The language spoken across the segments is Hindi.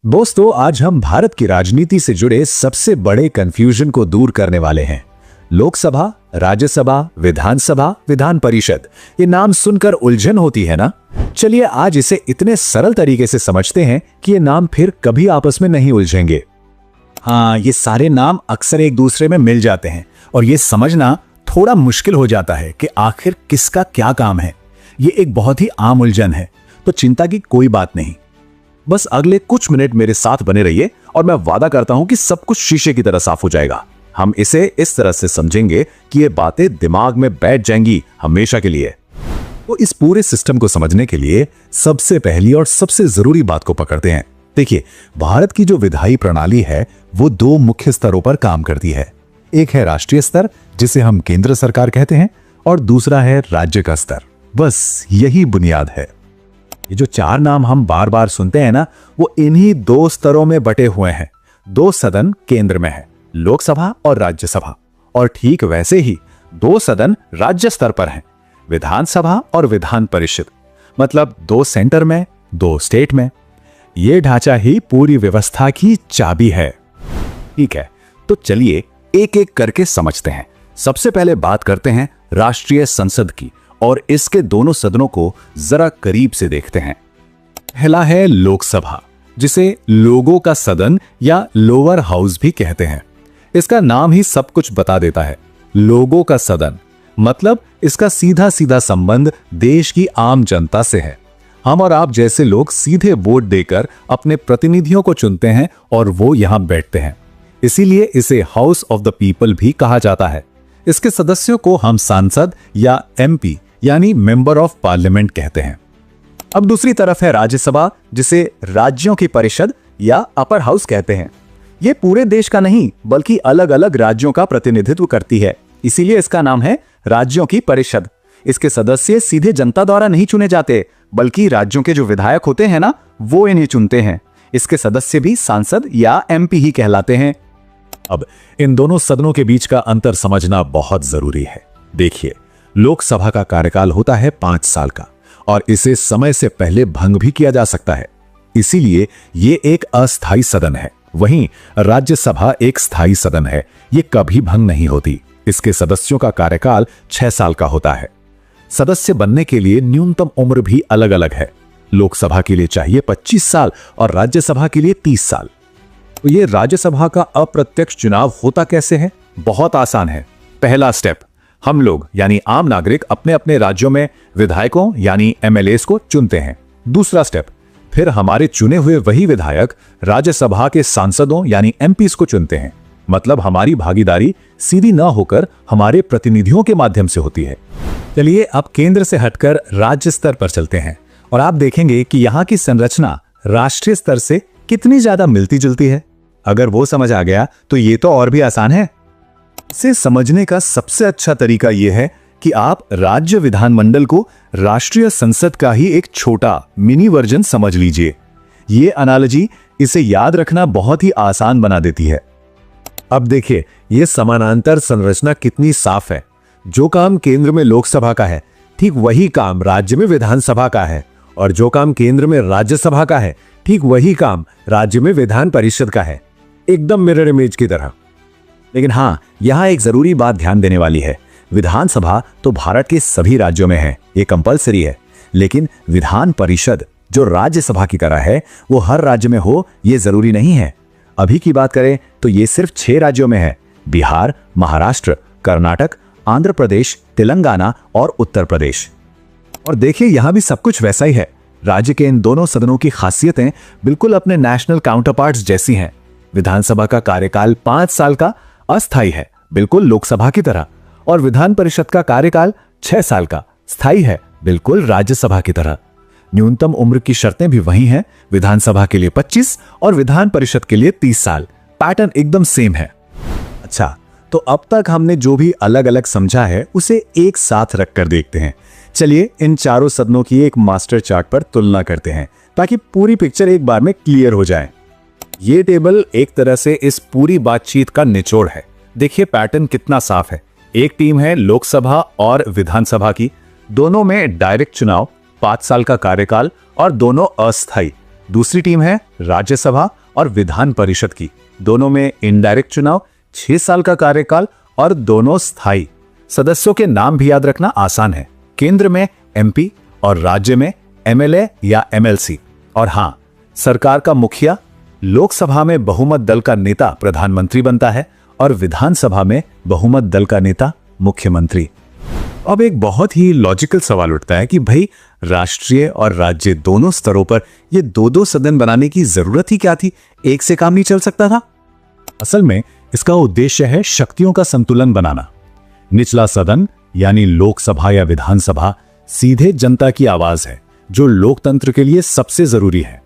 दोस्तों, आज हम भारत की राजनीति से जुड़े सबसे बड़े कंफ्यूजन को दूर करने वाले हैं। लोकसभा, राज्यसभा, विधानसभा, विधान परिषद, ये नाम सुनकर उलझन होती है ना? चलिए आज इसे इतने सरल तरीके से समझते हैं कि ये नाम फिर कभी आपस में नहीं उलझेंगे। हाँ, ये सारे नाम अक्सर एक दूसरे में मिल जाते हैं और ये समझना थोड़ा मुश्किल हो जाता है कि आखिर किसका क्या काम है। ये एक बहुत ही आम उलझन है, तो चिंता की कोई बात नहीं। बस अगले कुछ मिनट मेरे साथ बने रहिए और मैं वादा करता हूं कि सब कुछ शीशे की तरह साफ हो जाएगा। हम इसे इस तरह से समझेंगे कि ये बातें दिमाग में बैठ जाएंगी हमेशा के लिए। तो इस पूरे सिस्टम को समझने के लिए सबसे पहली और सबसे जरूरी बात को पकड़ते हैं। देखिए, भारत की जो विधायी प्रणाली है वो दो मुख्य स्तरों पर काम करती है। एक है राष्ट्रीय स्तर, जिसे हम केंद्र सरकार कहते हैं, और दूसरा है राज्य का स्तर। बस यही बुनियाद है। ये जो चार नाम हम बार बार सुनते हैं ना, वो इन्हीं दो स्तरों में बटे हुए हैं। दो सदन केंद्र में है, लोकसभा और राज्यसभा, और ठीक वैसे ही दो सदन राज्य स्तर पर हैं, विधानसभा और विधान परिषद। मतलब दो सेंटर में, दो स्टेट में। ये ढांचा ही पूरी व्यवस्था की चाबी है। ठीक है, तो चलिए एक एक करके समझते हैं। सबसे पहले बात करते हैं राष्ट्रीय संसद की और इसके दोनों सदनों को जरा करीब से देखते हैं। पहला है लोकसभा, जिसे लोगों का सदन या लोअर हाउस भी कहते हैं। इसका नाम ही सब कुछ बता देता है। लोगों का सदन मतलब इसका सीधा सीधा संबंध देश की आम जनता से है। हम और आप जैसे लोग सीधे वोट देकर अपने प्रतिनिधियों को चुनते हैं और वो यहां बैठते हैं। इसीलिए इसे हाउस ऑफ द पीपल भी कहा जाता है। इसके सदस्यों को हम सांसद या एमपी यानी मेंबर ऑफ पार्लियामेंट कहते हैं। अब दूसरी तरफ है राज्यसभा, जिसे राज्यों की परिषद या अपर हाउस कहते हैं। यह पूरे देश का नहीं बल्कि अलग अलग राज्यों का प्रतिनिधित्व करती है, इसीलिए इसका नाम है राज्यों की परिषद। इसके सदस्य सीधे जनता द्वारा नहीं चुने जाते, बल्कि राज्यों के जो विधायक होते हैं ना, वो इन्हें चुनते हैं। इसके सदस्य भी सांसद या एमपी ही कहलाते हैं। अब इन दोनों सदनों के बीच का अंतर समझना बहुत जरूरी है। देखिए, लोकसभा का कार्यकाल होता है 5 साल का और इसे समय से पहले भंग भी किया जा सकता है, इसीलिए ये एक अस्थायी सदन है। वहीं राज्यसभा एक स्थायी सदन है, ये कभी भंग नहीं होती। इसके सदस्यों का कार्यकाल 6 साल का होता है। सदस्य बनने के लिए न्यूनतम उम्र भी अलग अलग है। लोकसभा के लिए चाहिए 25 साल और राज्यसभा के लिए 30 साल। तो ये राज्यसभा का अप्रत्यक्ष चुनाव होता कैसे है? बहुत आसान है। पहला स्टेप, हम लोग यानी आम नागरिक अपने अपने राज्यों में विधायकों यानी एमएलएस को चुनते हैं। दूसरा स्टेप, फिर हमारे चुने हुए वही विधायक राज्यसभा के सांसदों यानी एमपीस को चुनते हैं। मतलब हमारी भागीदारी सीधी न होकर हमारे प्रतिनिधियों के माध्यम से होती है। चलिए अब केंद्र से हटकर राज्य स्तर पर चलते हैं और आप देखेंगे कि यहाँ की संरचना राष्ट्रीय स्तर से कितनी ज्यादा मिलती जुलती है। अगर वो समझ आ गया तो ये तो और भी आसान है। इसे समझने का सबसे अच्छा तरीका यह है कि आप राज्य विधानमंडल को राष्ट्रीय संसद का ही एक छोटा मिनी वर्जन समझ लीजिए। ये एनालॉजी इसे याद रखना बहुत ही आसान बना देती है। अब देखिए, यह समानांतर संरचना कितनी साफ है। जो काम केंद्र में लोकसभा का है, ठीक वही काम राज्य में विधानसभा का है, और जो काम केंद्र में राज्यसभा का है, ठीक वही काम राज्य में विधान परिषद का है। एकदम मिरर इमेज की तरह। लेकिन हां, यहां एक जरूरी बात ध्यान देने वाली है। विधानसभा तो भारत के सभी राज्यों में है, ये कंपलसरी है। लेकिन विधान परिषद जो राज्यसभा की तरह है, वो हर राज्य में हो ये जरूरी नहीं है। अभी की बात करें तो ये सिर्फ 6 राज्यों में है: बिहार, महाराष्ट्र, कर्नाटक, आंध्र प्रदेश, तेलंगाना और उत्तर प्रदेश। और देखिए, यहां भी सब कुछ वैसा ही है। राज्य के इन दोनों सदनों की खासियतें बिल्कुल अपने नेशनल काउंटरपार्ट्स जैसी हैं। विधानसभा का कार्यकाल 5 साल का अस्थायी है, बिल्कुल लोकसभा की तरह, और विधान परिषद का कार्यकाल 6 साल का स्थायी है, बिल्कुल राज्यसभा की तरह। न्यूनतम उम्र की शर्तें भी वही हैं, विधानसभा के लिए 25 और विधान परिषद के लिए 30 साल। पैटर्न एकदम सेम है। अच्छा, तो अब तक हमने जो भी अलग अलग समझा है उसे एक साथ रखकर देखते हैं। चलिए इन चारों सदनों की एक मास्टर चार्ट पर तुलना करते हैं ताकि पूरी पिक्चर एक बार में क्लियर हो जाए। ये टेबल एक तरह से इस पूरी बातचीत का निचोड़ है। देखिए पैटर्न कितना साफ है। एक टीम है लोकसभा और विधानसभा की, दोनों में डायरेक्ट चुनाव, 5 साल का कार्यकाल और दोनों अस्थायी, दूसरी टीम है राज्यसभा और विधान परिषद की। दोनों में इनडायरेक्ट चुनाव, 6 साल का कार्यकाल और दोनों स्थायी। सदस्यों के नाम भी याद रखना आसान है। केंद्र में एमपी और राज्य में एमएलए या एमएलसी। और हां, सरकार का मुखिया, लोकसभा में बहुमत दल का नेता प्रधानमंत्री बनता है और विधानसभा में बहुमत दल का नेता मुख्यमंत्री। अब एक बहुत ही लॉजिकल सवाल उठता है कि भाई राष्ट्रीय और राज्य दोनों स्तरों पर ये दो सदन बनाने की जरूरत ही क्या थी? एक से काम नहीं चल सकता था? असल में इसका उद्देश्य है शक्तियों का संतुलन बनाना। निचला सदन यानी लोकसभा या विधानसभा सीधे जनता की आवाज है, जो लोकतंत्र के लिए सबसे जरूरी है।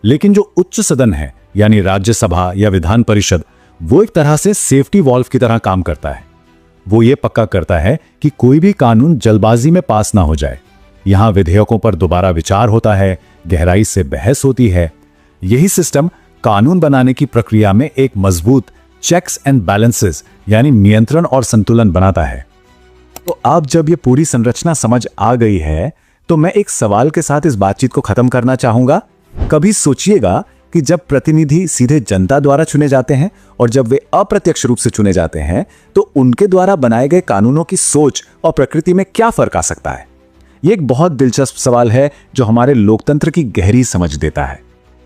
लेकिन जो उच्च सदन है यानी राज्यसभा या विधान परिषद, वो एक तरह से सेफ्टी वॉल्व की तरह काम करता है। वो ये पक्का करता है कि कोई भी कानून जल्दबाजी में पास ना हो जाए। यहां विधेयकों पर दोबारा विचार होता है, गहराई से बहस होती है। यही सिस्टम कानून बनाने की प्रक्रिया में एक मजबूत चेक्स एंड बैलेंसेस यानी नियंत्रण और संतुलन बनाता है। तो अब जब ये पूरी संरचना समझ आ गई है, तो मैं एक सवाल के साथ इस बातचीत को खत्म करना चाहूंगा। कभी सोचिएगा कि जब प्रतिनिधि सीधे जनता द्वारा चुने जाते हैं और जब वे अप्रत्यक्ष रूप से चुने जाते हैं, तो उनके द्वारा बनाए गए कानूनों की सोच और प्रकृति में क्या फर्क आ सकता है? ये एक बहुत दिलचस्प सवाल है जो हमारे लोकतंत्र की गहरी समझ देता है।